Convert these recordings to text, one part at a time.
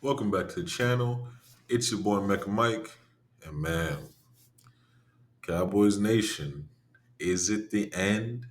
Welcome back to the channel. It's your boy Mecca Mike. And man, Cowboys Nation, is it the end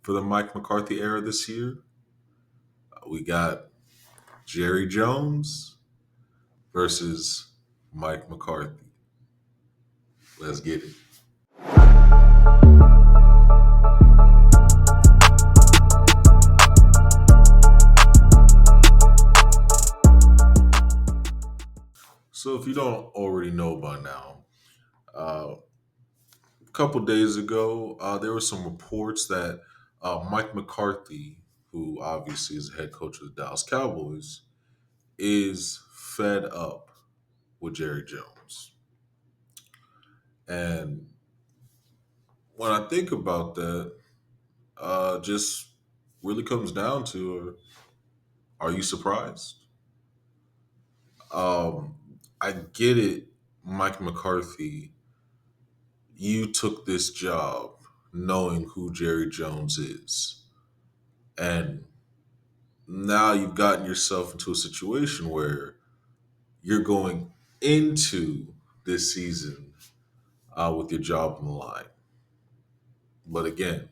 for the Mike McCarthy era this year? We got Jerry Jones versus Mike McCarthy. Let's get it. So, if you don't already know by now, a couple days ago, there were some reports that Mike McCarthy, who obviously is the head coach of the Dallas Cowboys, is fed up with Jerry Jones. And when I think about that, just really comes down to are you surprised? Um, I get it, Mike McCarthy, you took this job knowing who Jerry Jones is. And now you've gotten yourself into a situation where you're going into this season with your job on the line. But again,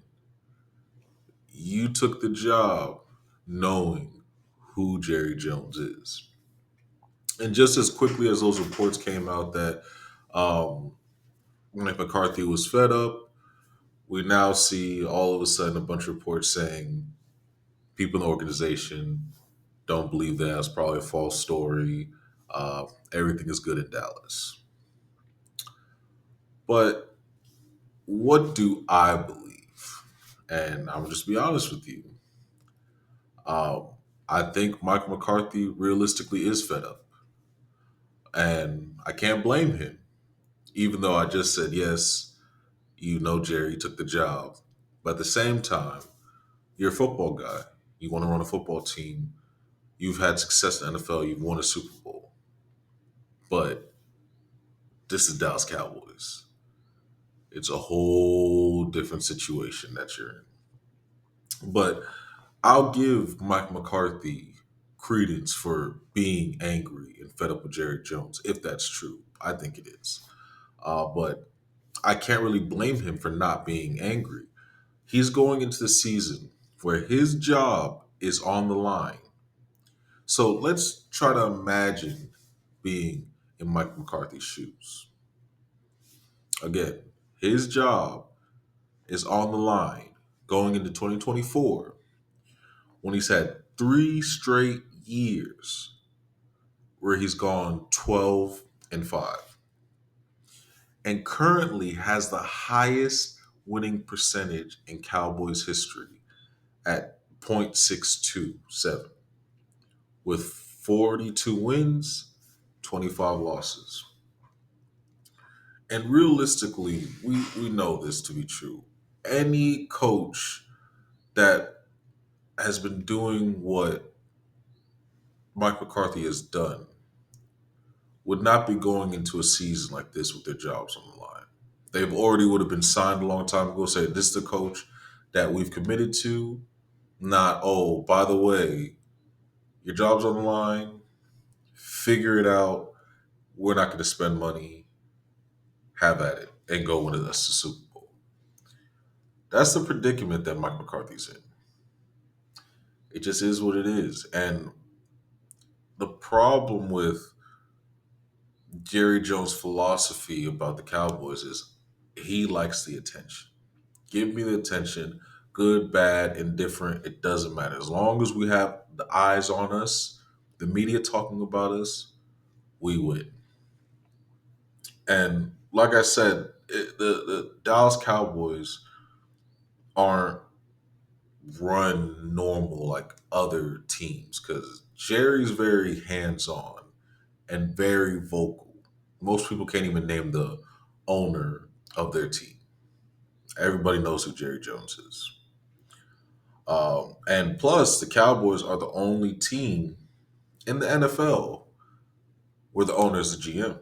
you took the job knowing who Jerry Jones is. And just as quickly as those reports came out that um, Mike McCarthy was fed up, we now see all of a sudden a bunch of reports saying people in the organization don't believe that. It's probably a false story. Everything is good in Dallas. But what do I believe? And I'm just be honest with you. Um, I think Mike McCarthy realistically is fed up. And I can't blame him, even though I just said, yes, Jerry took the job. But at the same time, you're a football guy. You want to run a football team. You've had success in the NFL. You've won a Super Bowl. But this is Dallas Cowboys. It's a whole different situation that you're in. But I'll give Mike McCarthy credence for being angry and fed up with Jerry Jones, if that's true. I think it is. But I can't really blame him for not being angry. He's going into the season where his job is on the line. So let's try to imagine being in Mike McCarthy's shoes. Again, his job is on the line going into 2024 when he's had 3 straight years where he's gone 12-5 and currently has the highest winning percentage in Cowboys history at .627 with 42 wins, 25 losses. And realistically, we know this to be true. Any coach that has been doing what Mike McCarthy has done would not be going into a season like this with their jobs on the line. They've already would have been signed a long time ago, say this is the coach that we've committed to, not, oh, by the way, your job's on the line, figure it out. We're not going to spend money, have at it, and go win us the Super Bowl. That's the predicament that Mike McCarthy's in. It just is what it is. And the problem with Jerry Jones' philosophy about the Cowboys is he likes the attention. Give me the attention, good, bad, indifferent, it doesn't matter. As long as we have the eyes on us, the media talking about us, we win. And like I said, the Dallas Cowboys aren't run normal like other teams because Jerry's very hands on and very vocal. Most people can't even name the owner of their team. Everybody knows who Jerry Jones is. And plus, the Cowboys are the only team in the NFL where the owner is the GM.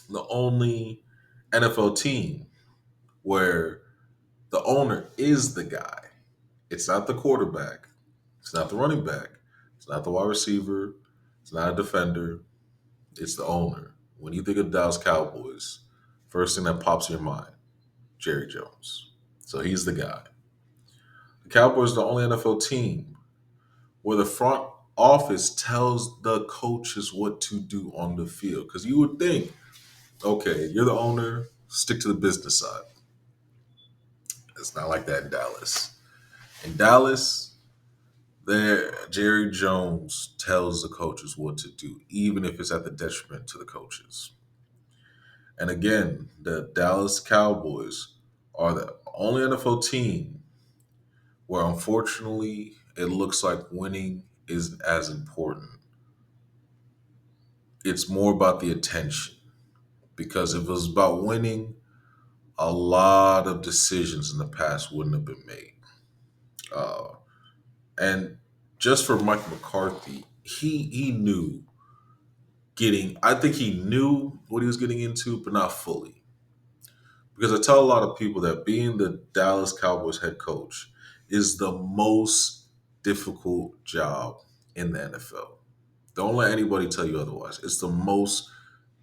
The only NFL team where the owner is the guy. It's not the quarterback. It's not the running back. It's not the wide receiver. It's not a defender, it's the owner. When you think of Dallas Cowboys, first thing that pops in your mind, Jerry Jones. So he's the guy. The Cowboys are the only NFL team where the front office tells the coaches what to do on the field. Because you would think, okay, you're the owner, stick to the business side. It's not like that in Dallas. In Dallas, there Jerry Jones tells the coaches what to do, even if it's at the detriment to the coaches. And again, the Dallas Cowboys are the only NFL team where unfortunately it looks like winning isn't as important. It's more about the attention. Because if it was about winning, a lot of decisions in the past wouldn't have been made. Uh, and just for Mike McCarthy, he knew I think he knew what he was getting into, but not fully. Because I tell a lot of people that being the Dallas Cowboys head coach is the most difficult job in the NFL. Don't let anybody tell you otherwise. It's the most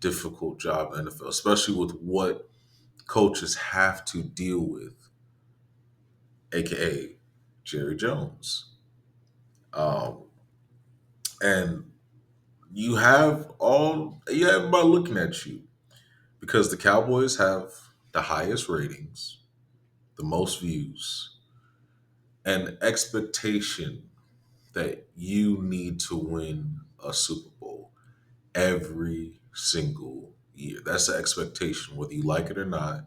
difficult job in the NFL, especially with what coaches have to deal with, aka Jerry Jones. Um, and you have everybody looking at you because the Cowboys have the highest ratings, the most views, and expectation that you need to win a Super Bowl every single year. That's the expectation, whether you like it or not.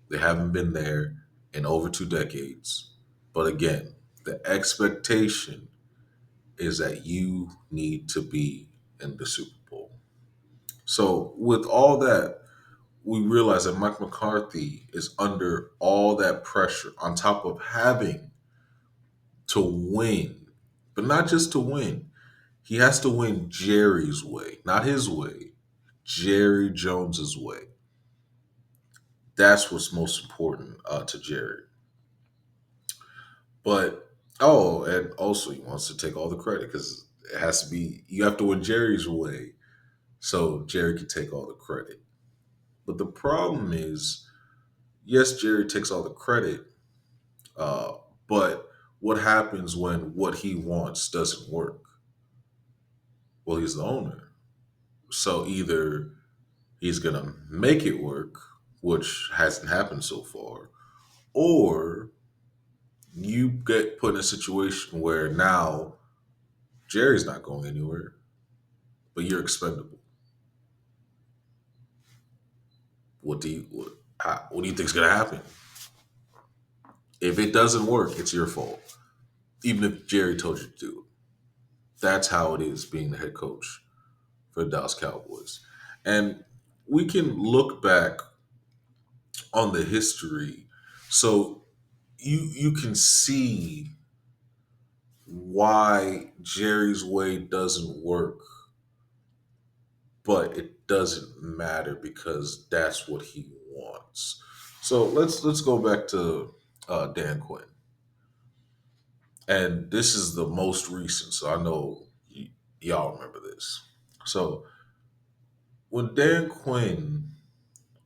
They haven't been there in over 2 decades. But again, the expectation is that you need to be in the Super Bowl. So, with all that, we realize that Mike McCarthy is under all that pressure on top of having to win, but not just to win. He has to win Jerry's way, not his way, Jerry Jones's way. That's what's most important to Jerry. But and also he wants to take all the credit because it has to be you have to win Jerry's way so Jerry can take all the credit. But the problem is, yes, Jerry takes all the credit, uh, but what happens when what he wants doesn't work? Well, he's the owner, so either he's gonna make it work, which hasn't happened so far, or you get put in a situation where now Jerry's not going anywhere, but you're expendable. What do you think is going to happen? If it doesn't work, it's your fault. Even if Jerry told you to do it. That's how it is being the head coach for the Dallas Cowboys. And we can look back on the history so you can see why Jerry's way doesn't work, but it doesn't matter because that's what he wants. So let's go back to Dan Quinn. And this is the most recent, so I know y'all remember this. So when Dan Quinn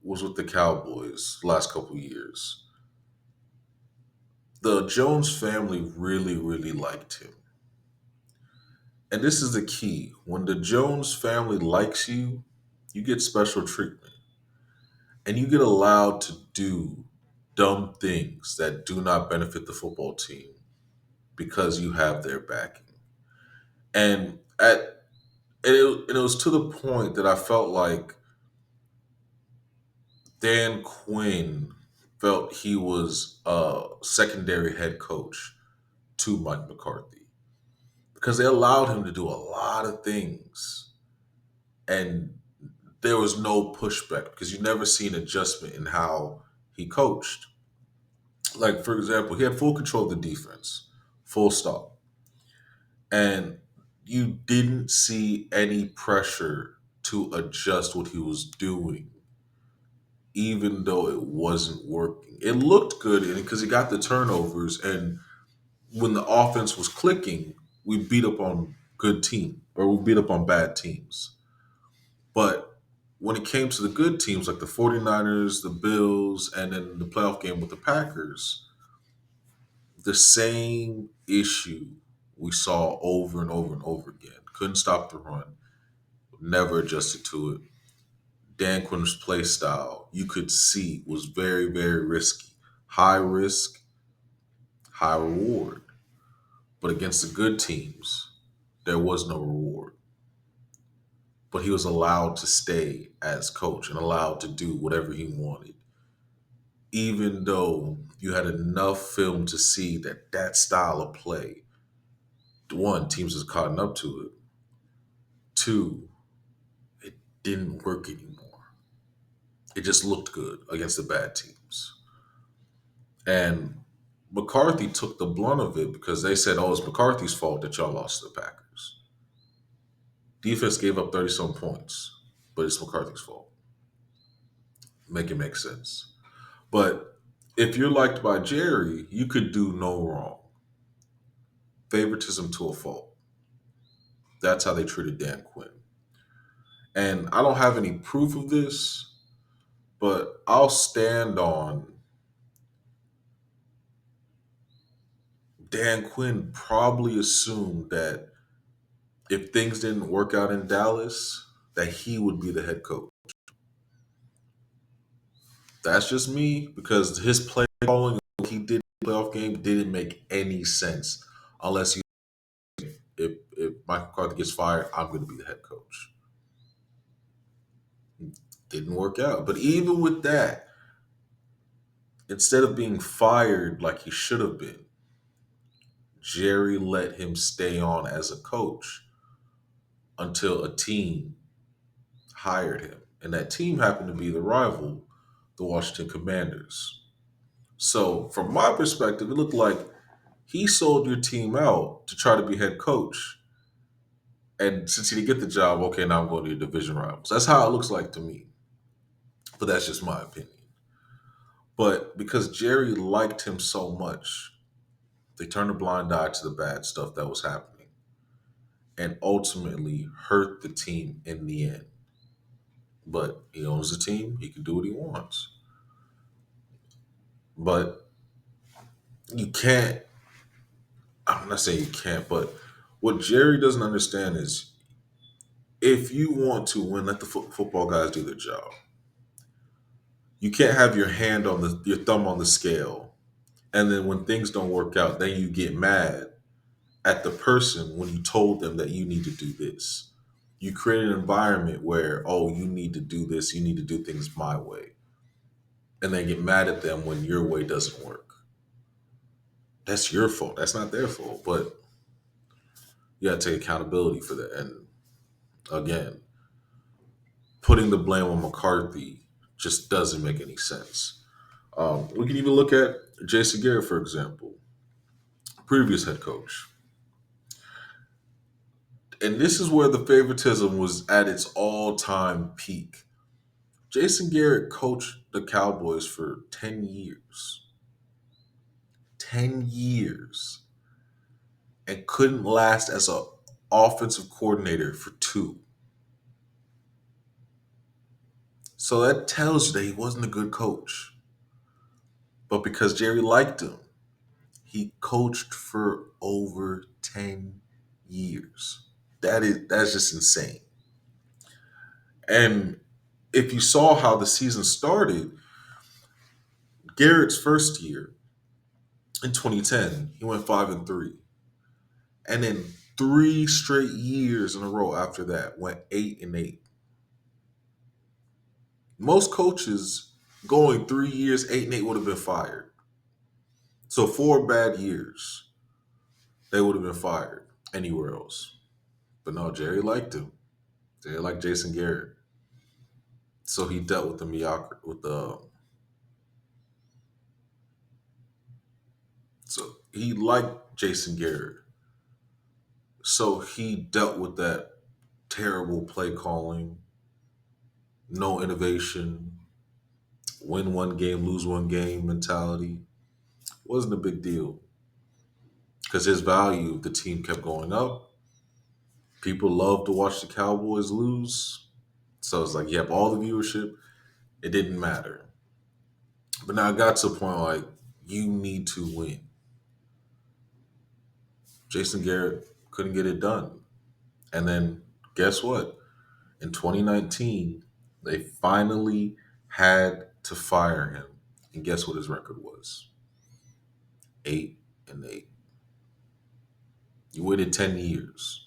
was with the Cowboys last couple years, the Jones family really, really liked him. And this is the key. When the Jones family likes you, you get special treatment. And you get allowed to do dumb things that do not benefit the football team because you have their backing. And it was to the point that I felt like Dan Quinn felt he was a secondary head coach to Mike McCarthy because they allowed him to do a lot of things and there was no pushback because you never see an adjustment in how he coached. Like, for example, he had full control of the defense, full stop. And you didn't see any pressure to adjust what he was doing even though it wasn't working. It looked good because he got the turnovers, and when the offense was clicking, we beat up on good team, or we beat up on bad teams. But when it came to the good teams like the 49ers, the Bills, and then the playoff game with the Packers, the same issue we saw over and over and over again. Couldn't stop the run, never adjusted to it. Dan Quinn's play style, you could see, was very, very risky. High risk, high reward. But against the good teams, there was no reward. But he was allowed to stay as coach and allowed to do whatever he wanted, even though you had enough film to see that that style of play, one, teams has caught up to it. Two, it didn't work anymore. It just looked good against the bad teams. And McCarthy took the blunt of it because they said, oh, it's McCarthy's fault that y'all lost to the Packers. Defense gave up 30 some points, but it's McCarthy's fault. Make it make sense. But if you're liked by Jerry, you could do no wrong. Favoritism to a fault. That's how they treated Dan Quinn. And I don't have any proof of this, but I'll stand on Dan Quinn probably assumed that if things didn't work out in Dallas, that he would be the head coach. That's just me because his play calling, what he did in the playoff game, didn't make any sense unless you if Michael McCarthy gets fired, I'm going to be the head coach. Didn't work out. But even with that, instead of being fired like he should have been, Jerry let him stay on as a coach until a team hired him. And that team happened to be the rival, the Washington Commanders. So, from my perspective, it looked like he sold your team out to try to be head coach. And since he didn't get the job, okay, now I'm going to your division rivals. That's how it looks like to me. But that's just my opinion. But because Jerry liked him so much, they turned a blind eye to the bad stuff that was happening and ultimately hurt the team in the end. But he owns the team, he can do what he wants. But you can't, I'm not saying you can't, but what Jerry doesn't understand is if you want to win, let the football guys do their job. You can't have your hand on your thumb on the scale, and then when things don't work out, then you get mad at the person when you told them that you need to do this. You create an environment where, oh, you need to do this, you need to do things my way, and then get mad at them when your way doesn't work. That's your fault. That's not their fault, but you got to take accountability for that. And again, putting the blame on McCarthy just doesn't make any sense. We can even look at Jason Garrett, for example, previous head coach. And this is where the favoritism was at its all time peak. Jason Garrett coached the Cowboys for 10 years. 10 years. And couldn't last as an offensive coordinator for two. So that tells you that he wasn't a good coach. But because Jerry liked him, he coached for over 10 years. That's just insane. And if you saw how the season started, Garrett's first year in 2010, he went 5-3. And then 3 straight years in a row after that went 8-8. Most coaches going 3 years, 8-8 would have been fired. So 4 bad years, they would have been fired anywhere else. But no, Jerry liked him. Jerry liked Jason Garrett. So he dealt with the mediocrity with the so he liked Jason Garrett. So he dealt with that terrible play calling, no innovation, win one game, lose one game mentality. Wasn't a big deal because his value, the team kept going up. People love to watch the Cowboys lose. So it's like you have all the viewership. It didn't matter. But now I got to a point like you need to win. Jason Garrett couldn't get it done. And then guess what? In 2019, they finally had to fire him. And guess what his record was? 8-8. You waited 10 years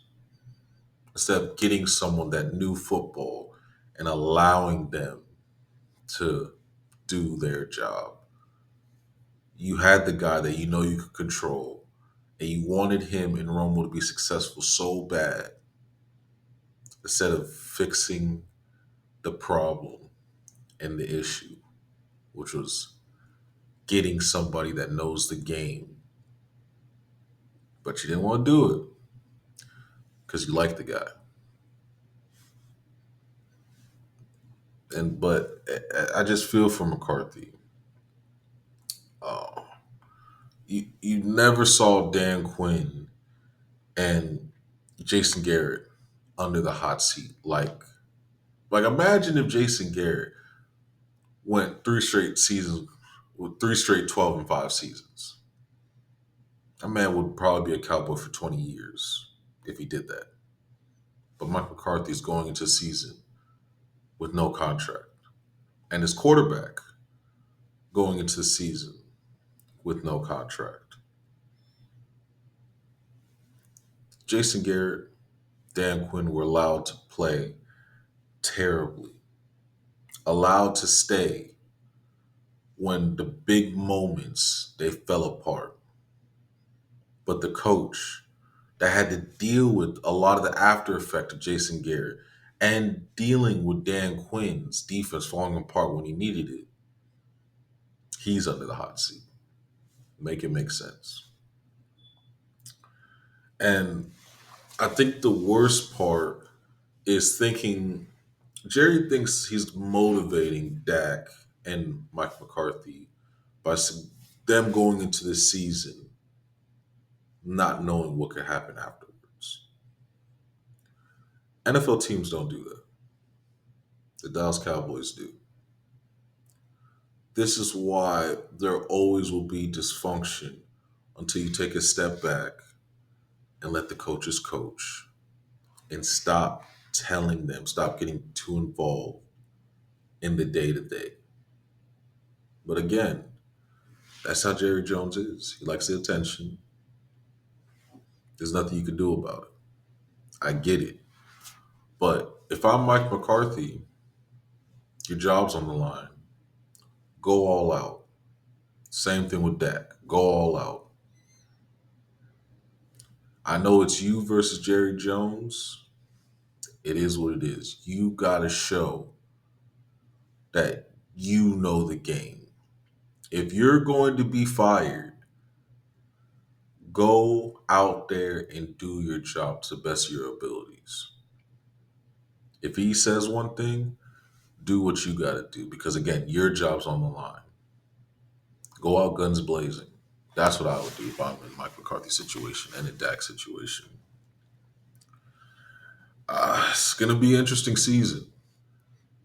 instead of getting someone that knew football and allowing them to do their job. You had the guy that you know you could control, and you wanted him in Romo to be successful so bad instead of fixing the problem and the issue, which was getting somebody that knows the game. But you didn't want to do it because you like the guy. And but I just feel for McCarthy. Uh, you never saw Dan Quinn and Jason Garrett under the hot seat. Like imagine if Jason Garrett went three straight seasons with three straight 12-5 seasons. That man would probably be a Cowboy for 20 years if he did that. But Mike McCarthy is going into a season with no contract. And his quarterback going into the season with no contract. Jason Garrett, Dan Quinn were allowed to play terribly, allowed to stay when the big moments they fell apart. But the coach that had to deal with a lot of the after effect of Jason Garrett and dealing with Dan Quinn's defense falling apart when he needed it, he's under the hot seat. Make it make sense. And I think the worst part is thinking Jerry thinks he's motivating Dak and Mike McCarthy by them going into the season not knowing what could happen afterwards. NFL teams don't do that. The Dallas Cowboys do. This is why there always will be dysfunction until you take a step back and let the coaches coach and stop telling them, stop getting too involved in the day to day. But again, that's how Jerry Jones is. He likes the attention. There's nothing you can do about it. I get it. But if I'm Mike McCarthy, your job's on the line. Go all out. Same thing with Dak. Go all out. I know it's you versus Jerry Jones. It is what it is. You got to show that you know the game. If you're going to be fired, go out there and do your job to the best of your abilities. If he says one thing, do what you got to do because, again, your job's on the line. Go out guns blazing. That's what I would do if I'm in Mike McCarthy's situation and in Dak's situation. It's going to be an interesting season.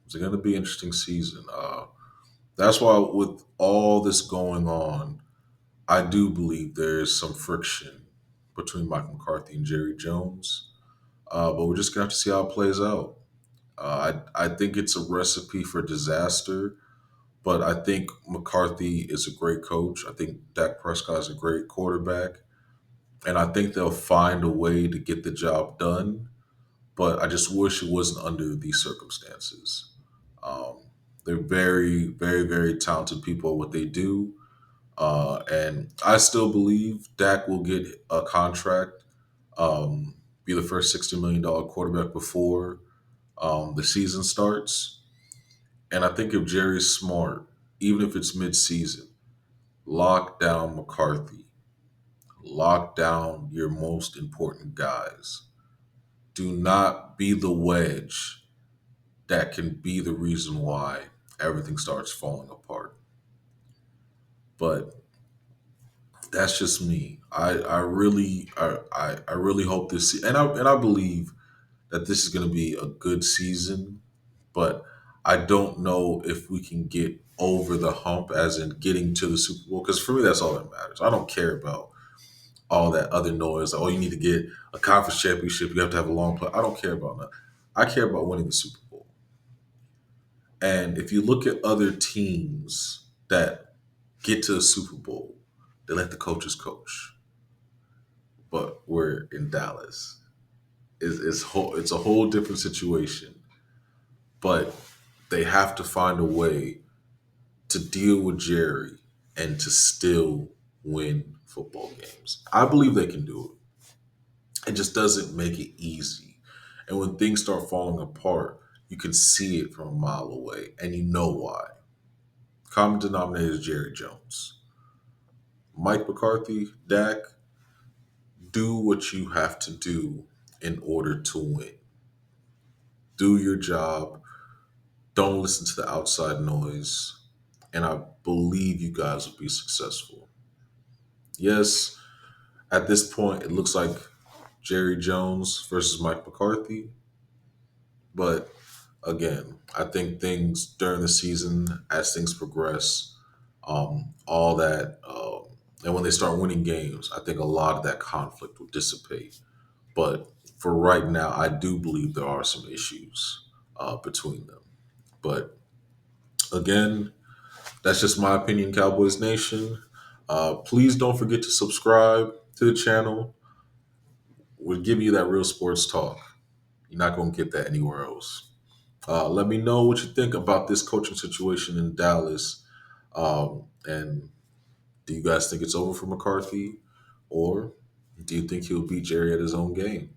It's going to be an interesting season. That's why, with all this going on, I do believe there is some friction between Mike McCarthy and Jerry Jones. But we're just going to have to see how it plays out. I think it's a recipe for disaster, but I think McCarthy is a great coach. I think Dak Prescott is a great quarterback. And I think they'll find a way to get the job done. But I just wish it wasn't under these circumstances. Um, they're very, very, very talented people at what they do. And I still believe Dak will get a contract, be the first $60 million quarterback before the season starts. And I think if Jerry's smart, even if it's mid-season, lock down McCarthy, lock down your most important guys. Do not be the wedge that can be the reason why everything starts falling apart. But that's just me. I really hope this and I believe that this is going to be a good season, but I don't know if we can get over the hump, as in getting to the Super Bowl. Because for me, that's all that matters. I don't care about all that other noise. Like, oh, you need to get a conference championship. You have to have a long play. I don't care about that. I care about winning the Super Bowl. And if you look at other teams that get to the Super Bowl, they let the coaches coach. But we're in Dallas. It's a whole different situation. But they have to find a way to deal with Jerry and to still win football games. I believe they can do it. It just doesn't make it easy. And when things start falling apart, you can see it from a mile away, and you know why. Common denominator is Jerry Jones. Mike McCarthy, Dak, do what you have to do in order to win. Do your job. Don't listen to the outside noise. And I believe you guys will be successful. Yes, at this point, it looks like Jerry Jones versus Mike McCarthy. But again, I think things during the season, as things progress, all that, and when they start winning games, I think a lot of that conflict will dissipate. But for right now, I do believe there are some issues between them. But again, that's just my opinion, Cowboys Nation. Please don't forget to subscribe to the channel. We'll give you that real sports talk. You're not going to get that anywhere else. Let me know what you think about this coaching situation in Dallas. And do you guys think it's over for McCarthy? Or do you think he'll beat Jerry at his own game?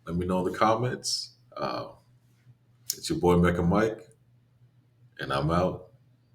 Let me know in the comments. It's your boy Mecca Mike, and I'm out.